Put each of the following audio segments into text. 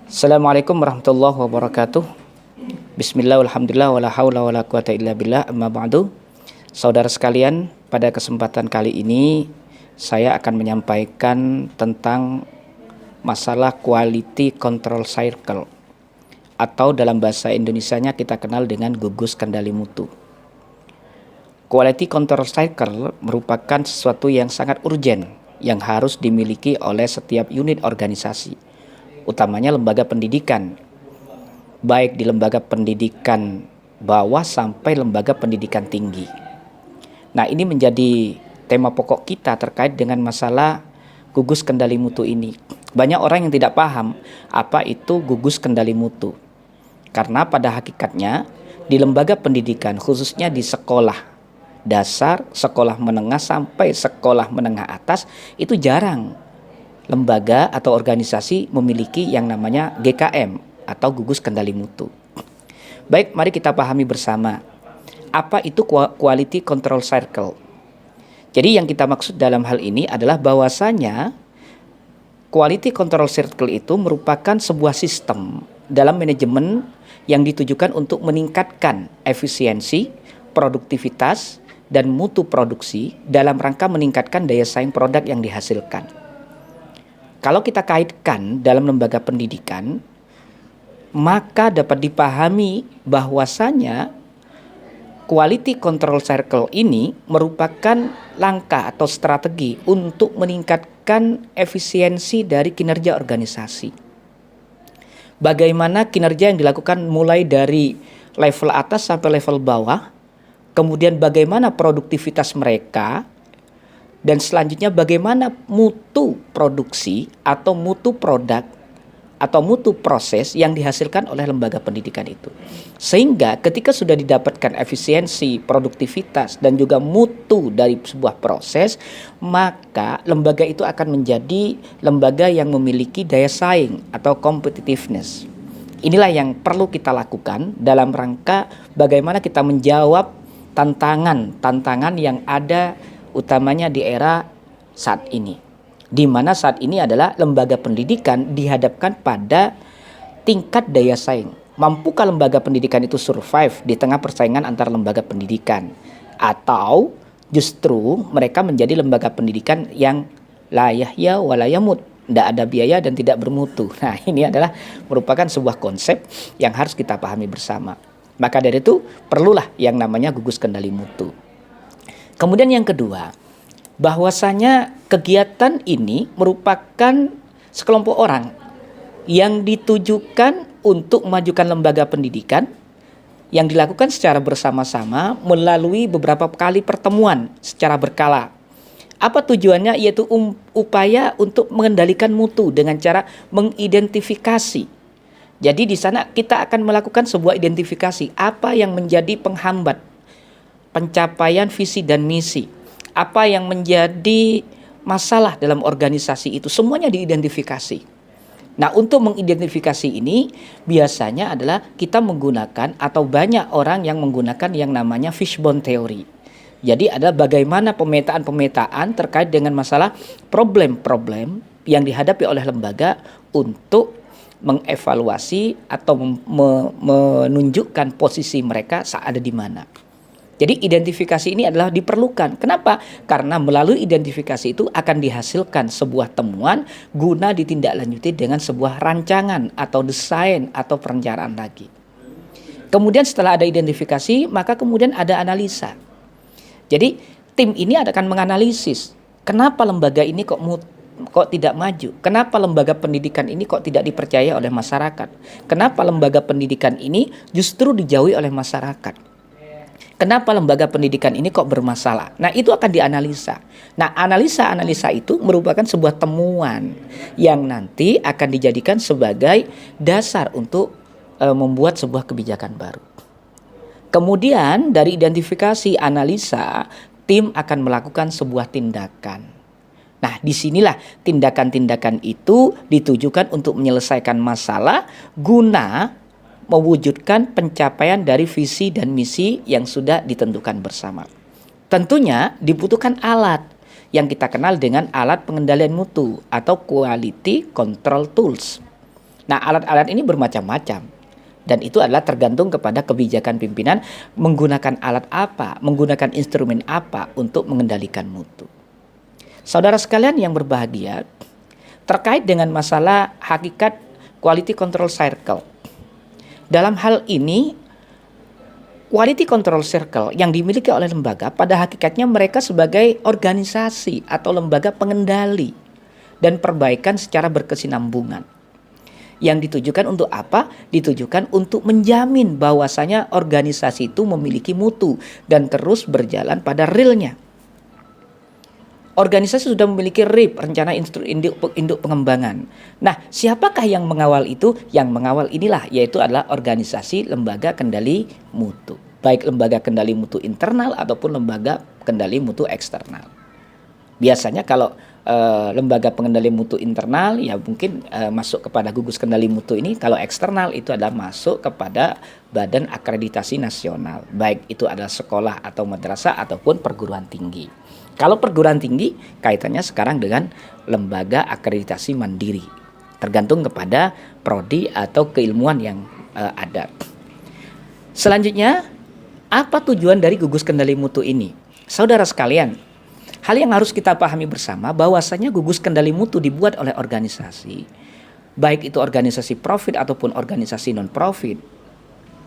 Assalamualaikum warahmatullahi wabarakatuh. Bismillah, alhamdulillah, wala haula wala quwata illa billah, amma ba'du. Saudara sekalian, pada kesempatan kali ini saya akan menyampaikan tentang masalah quality control cycle, atau dalam bahasa Indonesianya kita kenal dengan gugus kendali mutu. Quality control cycle merupakan sesuatu yang sangat urgent yang harus dimiliki oleh setiap unit organisasi, utamanya lembaga pendidikan, baik di lembaga pendidikan bawah sampai lembaga pendidikan tinggi. Nah, ini menjadi tema pokok kita terkait dengan masalah gugus kendali mutu ini. Banyak orang yang tidak paham apa itu gugus kendali mutu. Karena pada hakikatnya di lembaga pendidikan, khususnya di sekolah dasar, sekolah menengah sampai sekolah menengah atas, itu jarang lembaga atau organisasi memiliki yang namanya GKM atau gugus kendali mutu. Baik, mari kita pahami bersama apa itu quality control cycle. Jadi yang kita maksud dalam hal ini adalah bahwasanya quality control cycle itu merupakan sebuah sistem dalam manajemen yang ditujukan untuk meningkatkan efisiensi, produktivitas, dan mutu produksi dalam rangka meningkatkan daya saing produk yang dihasilkan. Kalau kita kaitkan dalam lembaga pendidikan, maka dapat dipahami bahwasanya quality control cycle ini merupakan langkah atau strategi untuk meningkatkan efisiensi dari kinerja organisasi. Bagaimana kinerja yang dilakukan mulai dari level atas sampai level bawah, kemudian bagaimana produktivitas mereka, dan selanjutnya bagaimana mutu produksi atau mutu produk atau mutu proses yang dihasilkan oleh lembaga pendidikan itu. Sehingga ketika sudah didapatkan efisiensi, produktivitas, dan juga mutu dari sebuah proses, maka lembaga itu akan menjadi lembaga yang memiliki daya saing atau competitiveness. Inilah yang perlu kita lakukan dalam rangka bagaimana kita menjawab tantangan yang ada utamanya di era saat ini, di mana saat ini adalah lembaga pendidikan dihadapkan pada tingkat daya saing. Mampukah lembaga pendidikan itu survive di tengah persaingan antar lembaga pendidikan, atau justru mereka menjadi lembaga pendidikan yang la yahya wa la yamut, tidak ada biaya dan tidak bermutu. Nah, ini adalah merupakan sebuah konsep yang harus kita pahami bersama. Maka dari itu perlulah yang namanya gugus kendali mutu. Kemudian yang kedua, bahwasanya kegiatan ini merupakan sekelompok orang yang ditujukan untuk memajukan lembaga pendidikan yang dilakukan secara bersama-sama melalui beberapa kali pertemuan secara berkala. Apa tujuannya? Yaitu upaya untuk mengendalikan mutu dengan cara mengidentifikasi. Jadi di sana kita akan melakukan sebuah identifikasi apa yang menjadi penghambat pencapaian visi dan misi, apa yang menjadi masalah dalam organisasi itu, semuanya diidentifikasi. Nah, untuk mengidentifikasi ini biasanya adalah kita menggunakan atau banyak orang yang menggunakan yang namanya fishbone theory. Jadi ada bagaimana pemetaan-pemetaan terkait dengan masalah problem-problem yang dihadapi oleh lembaga untuk mengevaluasi atau menunjukkan posisi mereka saat ada di mana. Jadi identifikasi ini adalah diperlukan. Kenapa? Karena melalui identifikasi itu akan dihasilkan sebuah temuan guna ditindaklanjuti dengan sebuah rancangan atau desain atau perencanaan lagi. Kemudian setelah ada identifikasi, maka kemudian ada analisa. Jadi tim ini akan menganalisis kenapa lembaga ini kok tidak maju? Kenapa lembaga pendidikan ini kok tidak dipercaya oleh masyarakat? Kenapa lembaga pendidikan ini justru dijauhi oleh masyarakat? Kenapa lembaga pendidikan ini kok bermasalah? Nah, itu akan dianalisa. Nah, analisa itu merupakan sebuah temuan yang nanti akan dijadikan sebagai dasar untuk membuat sebuah kebijakan baru. Kemudian dari identifikasi analisa, tim akan melakukan sebuah tindakan. Nah, disinilah tindakan-tindakan itu ditujukan untuk menyelesaikan masalah guna mewujudkan pencapaian dari visi dan misi yang sudah ditentukan bersama. Tentunya dibutuhkan alat yang kita kenal dengan alat pengendalian mutu atau quality control tools. Nah, alat-alat ini bermacam-macam. Dan itu adalah tergantung kepada kebijakan pimpinan menggunakan alat apa, menggunakan instrumen apa untuk mengendalikan mutu. Saudara sekalian yang berbahagia, terkait dengan masalah hakikat quality control circle. Dalam hal ini, quality control circle yang dimiliki oleh lembaga pada hakikatnya mereka sebagai organisasi atau lembaga pengendali dan perbaikan secara berkesinambungan. Yang ditujukan untuk apa? Ditujukan untuk menjamin bahwasanya organisasi itu memiliki mutu dan terus berjalan pada realnya. Organisasi sudah memiliki RIP, rencana induk pengembangan. Nah, siapakah yang mengawal itu? Yang mengawal inilah, yaitu adalah organisasi lembaga kendali mutu. Baik lembaga kendali mutu internal ataupun lembaga kendali mutu eksternal. Biasanya kalau lembaga pengendali mutu internal ya mungkin masuk kepada gugus kendali mutu ini. Kalau eksternal itu adalah masuk kepada badan akreditasi nasional, baik itu adalah sekolah atau madrasah ataupun perguruan tinggi. Kalau perguruan tinggi kaitannya sekarang dengan lembaga akreditasi mandiri, tergantung kepada prodi atau keilmuan yang ada. Selanjutnya, apa tujuan dari gugus kendali mutu ini? Saudara sekalian, hal yang harus kita pahami bersama bahwasanya gugus kendali mutu dibuat oleh organisasi, baik itu organisasi profit ataupun organisasi non-profit,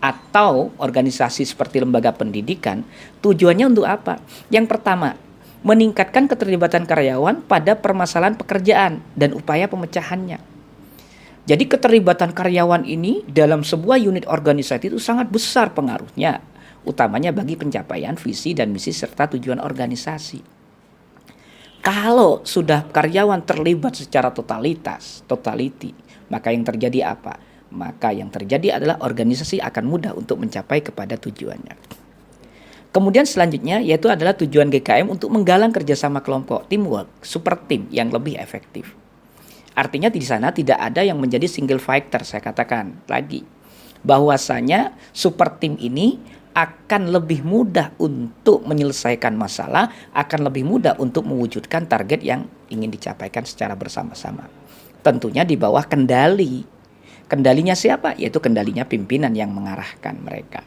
atau organisasi seperti lembaga pendidikan. Tujuannya untuk apa? Yang pertama, meningkatkan keterlibatan karyawan pada permasalahan pekerjaan dan upaya pemecahannya. Jadi keterlibatan karyawan ini dalam sebuah unit organisasi itu sangat besar pengaruhnya, utamanya bagi pencapaian visi dan misi serta tujuan organisasi. Kalau sudah karyawan terlibat secara totality, maka yang terjadi apa? Maka yang terjadi adalah organisasi akan mudah untuk mencapai kepada tujuannya. Kemudian selanjutnya yaitu adalah tujuan GKM untuk menggalang kerjasama kelompok, teamwork, super team yang lebih efektif. Artinya di sana tidak ada yang menjadi single fighter, saya katakan lagi. Bahwasanya super team ini akan lebih mudah untuk menyelesaikan masalah, akan lebih mudah untuk mewujudkan target yang ingin dicapaikan secara bersama-sama. Tentunya di bawah kendali. Kendalinya siapa? Yaitu kendalinya pimpinan yang mengarahkan mereka.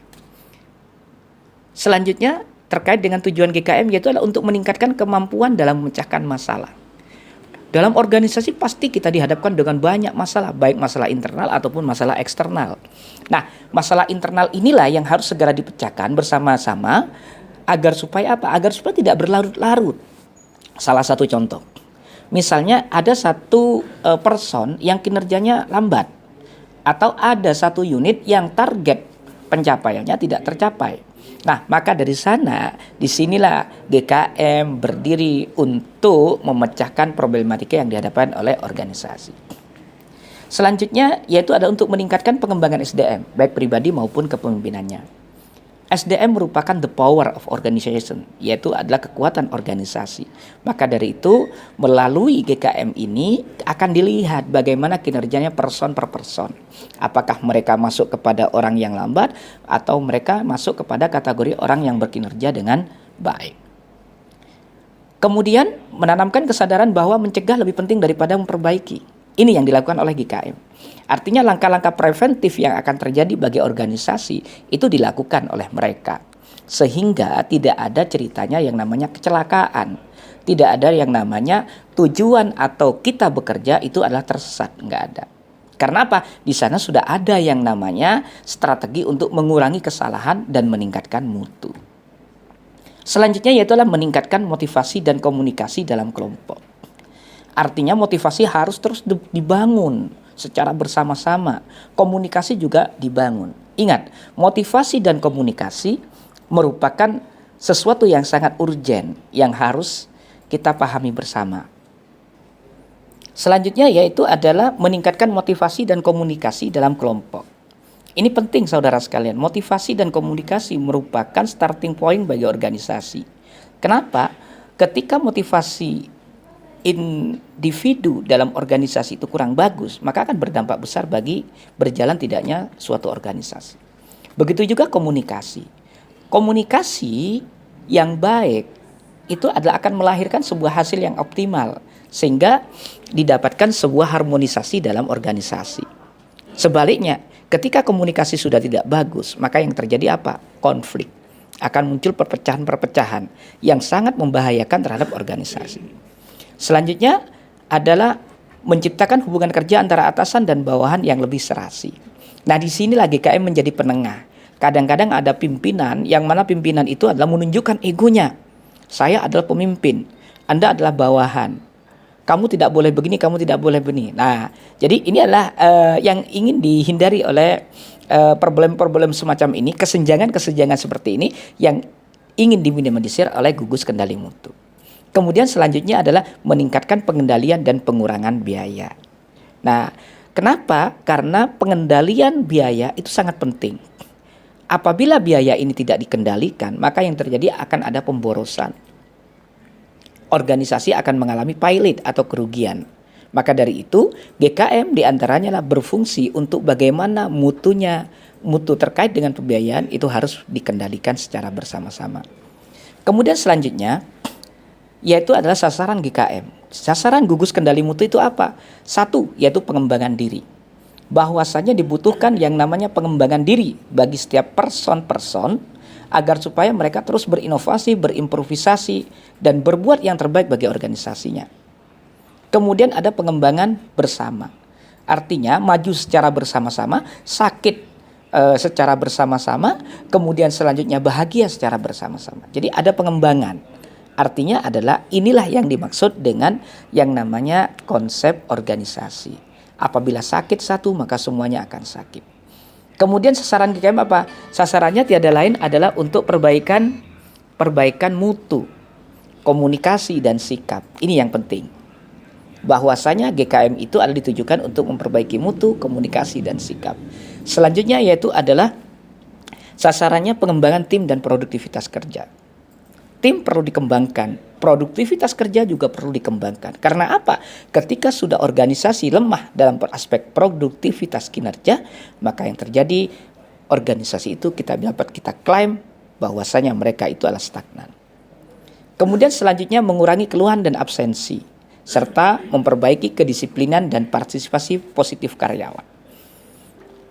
Selanjutnya terkait dengan tujuan GKM yaitu adalah untuk meningkatkan kemampuan dalam memecahkan masalah. Dalam organisasi pasti kita dihadapkan dengan banyak masalah, baik masalah internal ataupun masalah eksternal. Nah, masalah internal inilah yang harus segera dipecahkan bersama-sama agar supaya apa? Agar supaya tidak berlarut-larut. Salah satu contoh, misalnya ada satu person yang kinerjanya lambat, atau ada satu unit yang target pencapaiannya tidak tercapai. Nah, maka dari sana, disinilah GKM berdiri untuk memecahkan problematika yang dihadapkan oleh organisasi. Selanjutnya, yaitu ada untuk meningkatkan pengembangan SDM, baik pribadi maupun kepemimpinannya. SDM merupakan the power of organization, yaitu adalah kekuatan organisasi. Maka dari itu, melalui GKM ini akan dilihat bagaimana kinerjanya person per person. Apakah mereka masuk kepada orang yang lambat atau mereka masuk kepada kategori orang yang berkinerja dengan baik. Kemudian menanamkan kesadaran bahwa mencegah lebih penting daripada memperbaiki. Ini yang dilakukan oleh GKM. Artinya langkah-langkah preventif yang akan terjadi bagi organisasi itu dilakukan oleh mereka. Sehingga tidak ada ceritanya yang namanya kecelakaan. Tidak ada yang namanya tujuan atau kita bekerja itu adalah tersesat. Enggak ada. Karena apa? Di sana sudah ada yang namanya strategi untuk mengurangi kesalahan dan meningkatkan mutu. Selanjutnya yaitu adalah meningkatkan motivasi dan komunikasi dalam kelompok. Artinya motivasi harus terus dibangun secara bersama-sama. Komunikasi juga dibangun. Ingat, motivasi dan komunikasi merupakan sesuatu yang sangat urgen yang harus kita pahami bersama. Selanjutnya yaitu adalah meningkatkan motivasi dan komunikasi dalam kelompok. Ini penting saudara sekalian, motivasi dan komunikasi merupakan starting point bagi organisasi. Kenapa? Ketika motivasi individu dalam organisasi itu kurang bagus, maka akan berdampak besar bagi berjalan tidaknya suatu organisasi. Begitu juga komunikasi. Komunikasi yang baik itu adalah akan melahirkan sebuah hasil yang optimal sehingga didapatkan sebuah harmonisasi dalam organisasi. Sebaliknya, ketika komunikasi sudah tidak bagus, maka yang terjadi apa? Konflik. Akan muncul perpecahan-perpecahan yang sangat membahayakan terhadap organisasi. Selanjutnya adalah menciptakan hubungan kerja antara atasan dan bawahan yang lebih serasi. Nah, di sinilah GKM menjadi penengah. Kadang-kadang ada pimpinan yang mana pimpinan itu adalah menunjukkan egonya. Saya adalah pemimpin, Anda adalah bawahan. Kamu tidak boleh begini, kamu tidak boleh begini. Nah, jadi ini adalah yang ingin dihindari oleh problem-problem semacam ini, kesenjangan-kesenjangan seperti ini yang ingin diminimalisir oleh gugus kendali mutu. Kemudian selanjutnya adalah meningkatkan pengendalian dan pengurangan biaya. Nah, kenapa? Karena pengendalian biaya itu sangat penting. Apabila biaya ini tidak dikendalikan, maka yang terjadi akan ada pemborosan. Organisasi akan mengalami pilot atau kerugian. Maka dari itu, GKM diantaranya lah berfungsi untuk bagaimana mutu terkait dengan pembiayaan itu harus dikendalikan secara bersama-sama. Kemudian selanjutnya, yaitu adalah sasaran GKM. Sasaran gugus kendali mutu itu apa? Satu, yaitu pengembangan diri. Bahwasanya dibutuhkan yang namanya pengembangan diri bagi setiap person agar supaya mereka terus berinovasi, berimprovisasi, dan berbuat yang terbaik bagi organisasinya. Kemudian ada pengembangan bersama. Artinya maju secara bersama-sama, sakit secara bersama-sama, kemudian selanjutnya bahagia secara bersama-sama. Jadi ada pengembangan. Artinya adalah inilah yang dimaksud dengan yang namanya konsep organisasi. Apabila sakit satu, maka semuanya akan sakit. Kemudian sasaran GKM apa? Sasarannya tiada lain adalah untuk perbaikan mutu, komunikasi dan sikap. Ini yang penting. Bahwasanya GKM itu adalah ditujukan untuk memperbaiki mutu, komunikasi dan sikap. Selanjutnya yaitu adalah sasarannya pengembangan tim dan produktivitas kerja. Tim perlu dikembangkan, produktivitas kerja juga perlu dikembangkan. Karena apa? Ketika sudah organisasi lemah dalam aspek produktivitas kinerja, maka yang terjadi organisasi itu dapat kita klaim bahwasanya mereka itu adalah stagnan. Kemudian selanjutnya mengurangi keluhan dan absensi, serta memperbaiki kedisiplinan dan partisipasi positif karyawan.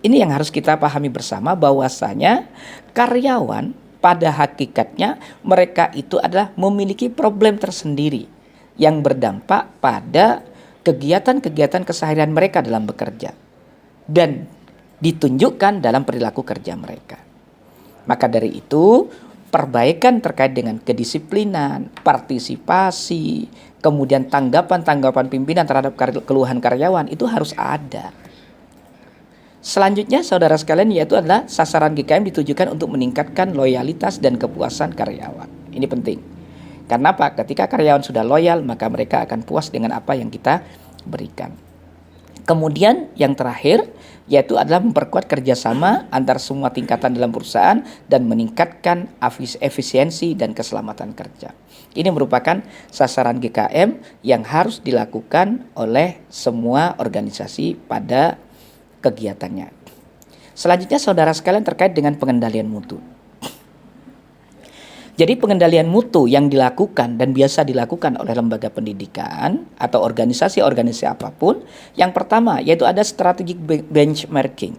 Ini yang harus kita pahami bersama bahwasanya karyawan pada hakikatnya mereka itu adalah memiliki problem tersendiri yang berdampak pada kegiatan-kegiatan keseharian mereka dalam bekerja dan ditunjukkan dalam perilaku kerja mereka. Maka dari itu perbaikan terkait dengan kedisiplinan, partisipasi, kemudian tanggapan-tanggapan pimpinan terhadap keluhan karyawan itu harus ada. Selanjutnya saudara sekalian yaitu adalah sasaran GKM ditujukan untuk meningkatkan loyalitas dan kepuasan karyawan. Ini penting. Karena apa? Ketika karyawan sudah loyal maka mereka akan puas dengan apa yang kita berikan. Kemudian yang terakhir yaitu adalah memperkuat kerjasama antar semua tingkatan dalam perusahaan dan meningkatkan efisiensi dan keselamatan kerja. Ini merupakan sasaran GKM yang harus dilakukan oleh semua organisasi pada kegiatannya. Selanjutnya saudara sekalian terkait dengan pengendalian mutu. Jadi pengendalian mutu yang dilakukan dan biasa dilakukan oleh lembaga pendidikan atau organisasi-organisasi apapun, yang pertama yaitu ada strategic benchmarking.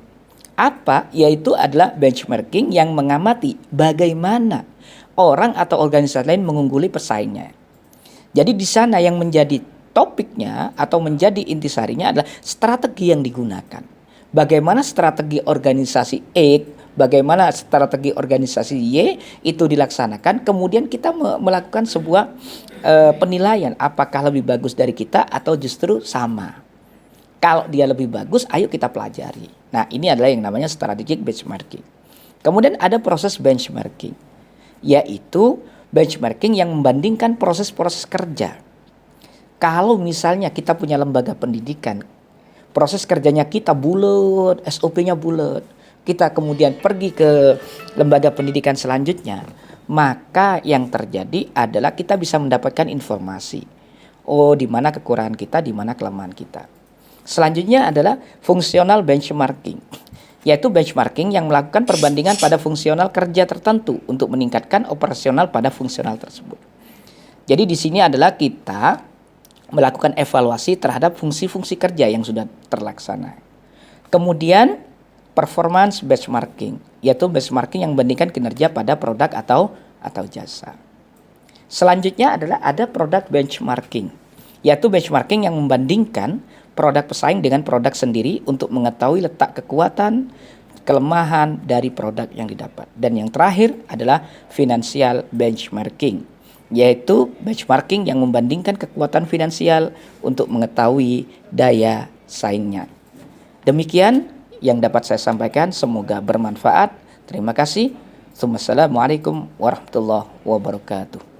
Apa? Yaitu adalah benchmarking yang mengamati bagaimana orang atau organisasi lain mengungguli pesaingnya. Jadi di sana yang menjadi topiknya atau menjadi intisarinya adalah strategi yang digunakan. Bagaimana strategi organisasi A, bagaimana strategi organisasi Y itu dilaksanakan, kemudian kita melakukan sebuah penilaian apakah lebih bagus dari kita atau justru sama. Kalau dia lebih bagus, ayo kita pelajari. Nah, ini adalah yang namanya strategic benchmarking. Kemudian ada proses benchmarking, yaitu benchmarking yang membandingkan proses-proses kerja. Kalau misalnya kita punya lembaga pendidikan, proses kerjanya kita bulat, SOP-nya bulat, kita kemudian pergi ke lembaga pendidikan selanjutnya, maka yang terjadi adalah kita bisa mendapatkan informasi. Oh, di mana kekurangan kita, di mana kelemahan kita. Selanjutnya adalah fungsional benchmarking, yaitu benchmarking yang melakukan perbandingan pada fungsional kerja tertentu untuk meningkatkan operasional pada fungsional tersebut. Jadi di sini adalah kita melakukan evaluasi terhadap fungsi-fungsi kerja yang sudah terlaksana. Kemudian performance benchmarking, yaitu benchmarking yang membandingkan kinerja pada produk atau jasa. Selanjutnya adalah ada product benchmarking, yaitu benchmarking yang membandingkan produk pesaing dengan produk sendiri untuk mengetahui letak kekuatan, kelemahan dari produk yang didapat. Dan yang terakhir adalah financial benchmarking, yaitu benchmarking yang membandingkan kekuatan finansial untuk mengetahui daya saingnya. Demikian yang dapat saya sampaikan, semoga bermanfaat. Terima kasih. Assalamualaikum warahmatullahi wabarakatuh.